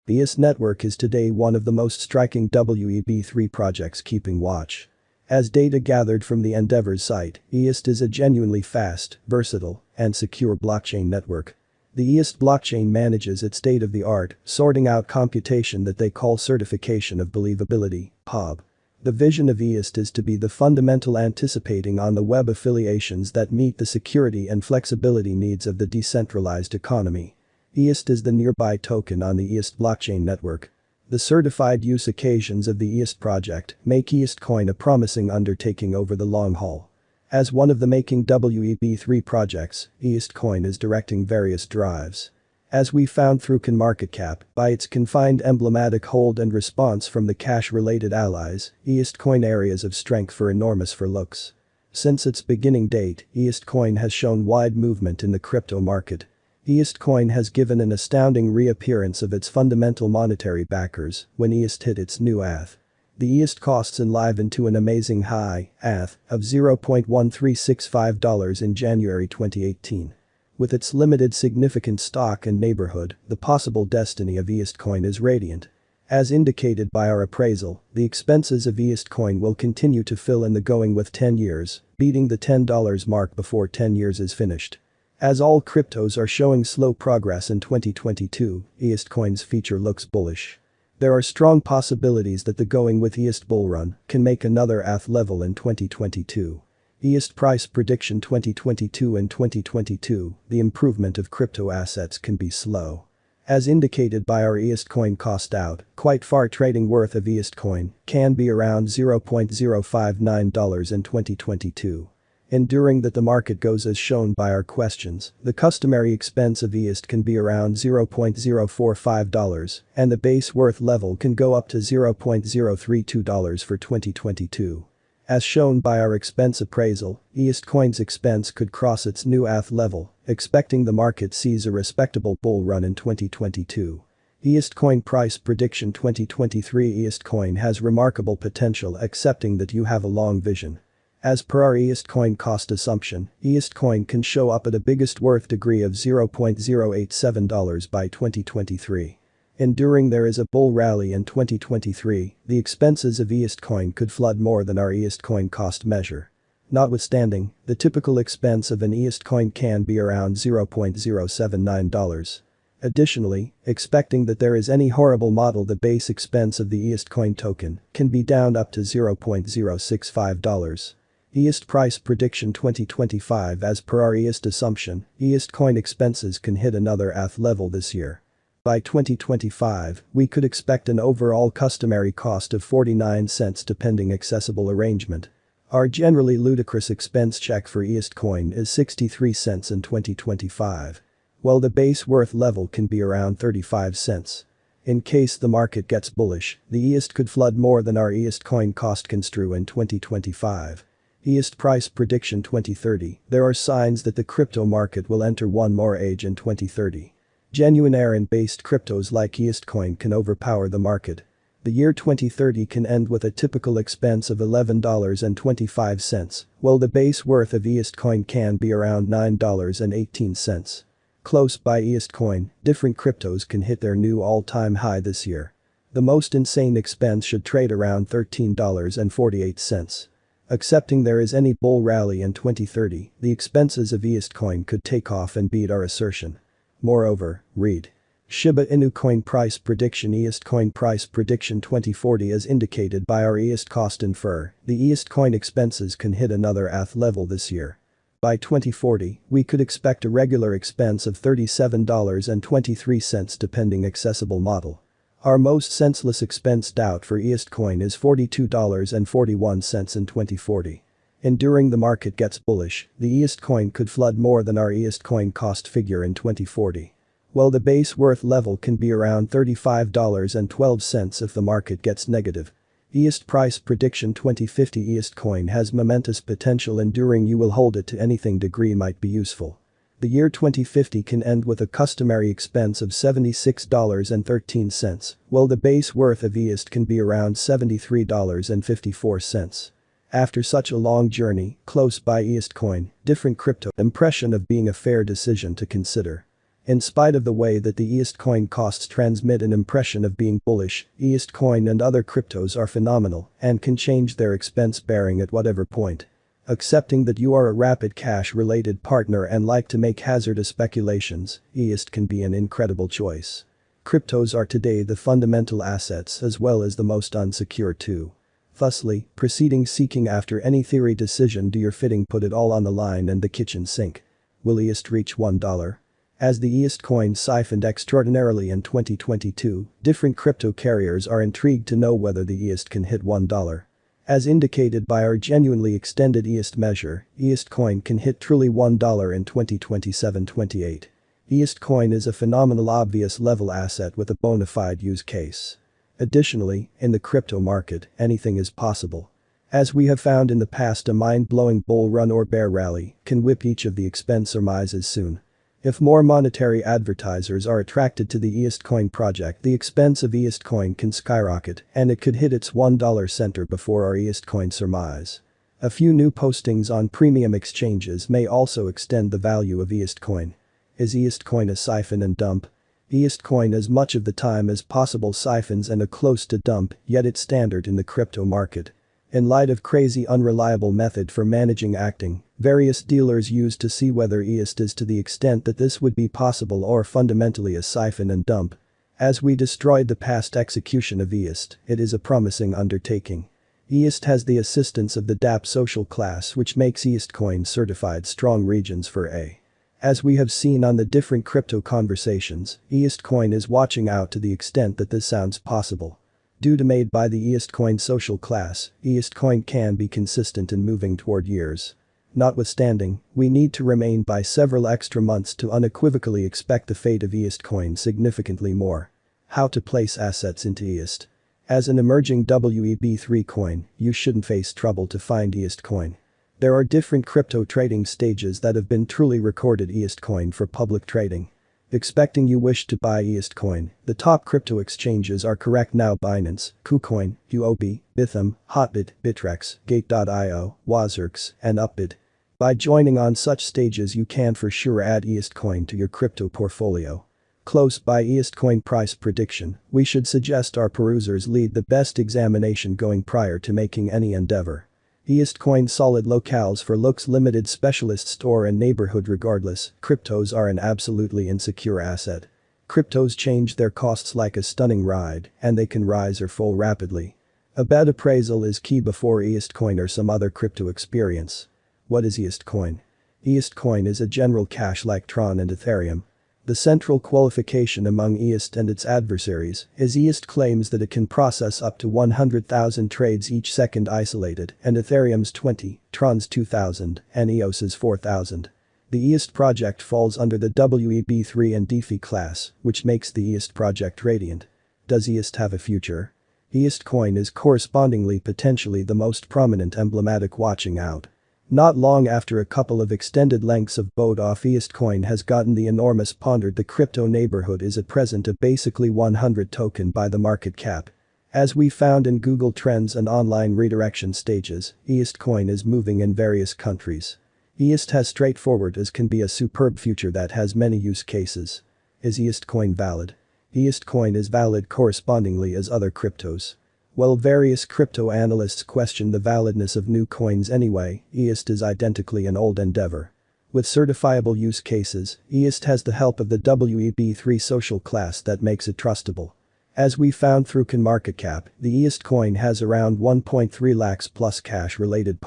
The IOST network is today one of the most striking Web3 projects keeping watch. As data gathered from the Endeavor's site, IOST is a genuinely fast, versatile, and secure blockchain network. The IOST blockchain manages its state-of-the-art, sorting out computation that they call certification of believability, POB. The vision of IOST is to be the fundamental anticipating on the web affiliations that meet the security and flexibility needs of the decentralized economy. IOST is the nearby token on the IOST blockchain network. The certified use occasions of the IOST project make iostoken a promising undertaking over the long haul. As one of the making Web3 projects, iostoken is directing various drives. As we found through CoinMarketCap, by its confined emblematic hold and response from the cash-related allies, iostoken areas of strength for enormous for looks. Since its beginning date, iostoken has shown wide movement in the crypto market. iostoken has given an astounding reappearance of its fundamental monetary backers when IOST hit its new ATH. The IOST costs enlivened to an amazing high, ATH, of $0.1365 in January 2018. With its limited significant stock and neighborhood, the possible destiny of iostoken is radiant. As indicated by our appraisal, the expenses of iostoken will continue to fill in the going with 10 years, beating the $10 mark before 10 years is finished. As all cryptos are showing slow progress in 2022, iostoken's future looks bullish. There are strong possibilities that the going with IOST bullrun can make another ATH level in 2022. IOST price prediction 2022 and 2022, the improvement of crypto assets can be slow. As indicated by our iostoken cost out, quite far trading worth of iostoken can be around $0.059 in 2022. Enduring that the market goes as shown by our questions, the customary expense of IOST can be around $0.045 and the base worth level can go up to $0.032 for 2022. As shown by our expense appraisal, iostoken's expense could cross its new ATH level, expecting the market sees a respectable bull run in 2022. iostoken price prediction 2023 iostoken has remarkable potential accepting that you have a long vision. As per our iostoken cost assumption, iostoken can show up at a biggest worth degree of $0.087 by 2023. Enduring there is a bull rally in 2023, the expenses of iostoken could flood more than our iostoken cost measure. Notwithstanding, the typical expense of an iostoken can be around $0.079. Additionally, expecting that there is any horrible model the base expense of the iostoken token can be down up to $0.065. IOST price prediction 2025 as per our IOST assumption, iostoken expenses can hit another ATH level this year. By 2025, we could expect an overall customary cost of 49 cents depending accessible arrangement. Our generally ludicrous expense check for iostoken is 63 cents in 2025. While the base worth level can be around 35 cents. In case the market gets bullish, the IOST could flood more than our iostoken cost construe in 2025. IOST price prediction 2030, there are signs that the crypto market will enter one more age in 2030. Genuine Aaron-based cryptos like iostoken can overpower the market. The year 2030 can end with a typical expense of $11.25, while the base worth of iostoken can be around $9.18. Close by iostoken, different cryptos can hit their new all-time high this year. The most insane expense should trade around $13.48. Accepting there is any bull rally in 2030, the expenses of iostoken could take off and beat our assertion. Moreover, read. Shiba Inu coin price prediction iostoken price prediction 2040 as indicated by our IOST cost infer, the iostoken expenses can hit another ATH level this year. By 2040, we could expect a regular expense of $37.23 depending accessible model. Our most senseless expense doubt for iostoken is $42.41 in 2040. Enduring the market gets bullish, the iostoken could flood more than our iostoken cost figure in 2040. While the base worth level can be around $35.12 if the market gets negative. IOST price prediction 2050 iostoken has momentous potential enduring you will hold it to anything degree might be useful. The year 2050 can end with a customary expense of $76.13, while the base worth of IOST can be around $73.54. After such a long journey, close by iostoken, different crypto impression of being a fair decision to consider. In spite of the way that the IOST coin costs transmit an impression of being bullish, IOST coin and other cryptos are phenomenal and can change their expense bearing at whatever point. Accepting that you are a rapid cash-related partner and like to make hazardous speculations, IOST can be an incredible choice. Cryptos are today the fundamental assets as well as the most unsecure too. Thusly, proceeding seeking after any theory decision do your fitting put it all on the line and the kitchen sink. Will IOST reach $1? As the IOST coin siphoned extraordinarily in 2022, different crypto carriers are intrigued to know whether the IOST can hit $1. As indicated by our genuinely extended IOST measure, IOST coin can hit truly $1 in 2027-28. IOST coin is a phenomenal obvious level asset with a bona fide use case. Additionally, in the crypto market, anything is possible. As we have found in the past, a mind-blowing bull run or bear rally can whip each of the expense surmises soon. If more monetary advertisers are attracted to the IOST coin project, the expense of IOST coin can skyrocket and it could hit its $1 center before our IOST coin surmise. A few new postings on premium exchanges may also extend the value of IOST coin. Is IOST coin a siphon and dump? IOST coin as much of the time as possible siphons and a close to dump, yet it's standard in the crypto market. In light of crazy unreliable method for managing acting, various dealers use to see whether IOST is to the extent that this would be possible or fundamentally a siphon and dump. As we destroyed the past execution of IOST, it is a promising undertaking. IOST has the assistance of the DApp social class which makes IOST coin certified strong regions for A. As we have seen on the different crypto conversations, IOST coin is watching out to the extent that this sounds possible. Due to made by the IOST coin social class, IOST coin can be consistent in moving toward years. Notwithstanding, we need to remain by several extra months to unequivocally expect the fate of IOST coin significantly more. How to place assets into IOST. As an emerging WEB3 coin, you shouldn't face trouble to find IOST coin. There are different crypto trading stages that have been truly recorded IOST coin for public trading. Expecting you wish to buy IOST coin, the top crypto exchanges are correct now: Binance, KuCoin, UOB, Bitham, Hotbit, Bittrex, Gate.io, Wazirx, and Upbit. By joining on such stages you can for sure add IOST coin to your crypto portfolio. Close by IOST coin price prediction, we should suggest our perusers lead the best examination going prior to making any endeavor. IOST coin solid locales for looks limited specialist store and neighborhood. Regardless, cryptos are an absolutely insecure asset. Cryptos change their costs like a stunning ride, and they can rise or fall rapidly. A bad appraisal is key before IOST coin or some other crypto experience. What is IOST coin? IOST coin is a general cash like Tron and Ethereum. The central qualification among IOST and its adversaries is IOST claims that it can process up to 100,000 trades each second isolated, and Ethereum's 20, Tron's 2,000, and EOS's 4,000. The IOST project falls under the WEB3 and DeFi class, which makes the IOST project radiant. Does IOST have a future? IOST coin is correspondingly potentially the most prominent emblematic watching out. Not long after a couple of extended lengths of boat off, IOST coin has gotten the enormous pondered. The crypto neighborhood is at present a basically 100 token by the market cap. As we found in Google Trends and online redirection stages, IOST coin is moving in various countries. IOST has straightforward as can be a superb future that has many use cases. Is IOST coin valid? IOST coin is valid correspondingly as other cryptos. While various crypto analysts question the validness of new coins anyway, IOST is identically an old endeavor. With certifiable use cases, IOST has the help of the WEB3 social class that makes it trustable. As we found through CoinMarketCap, the IOST coin has around 1.3 lakhs plus cash related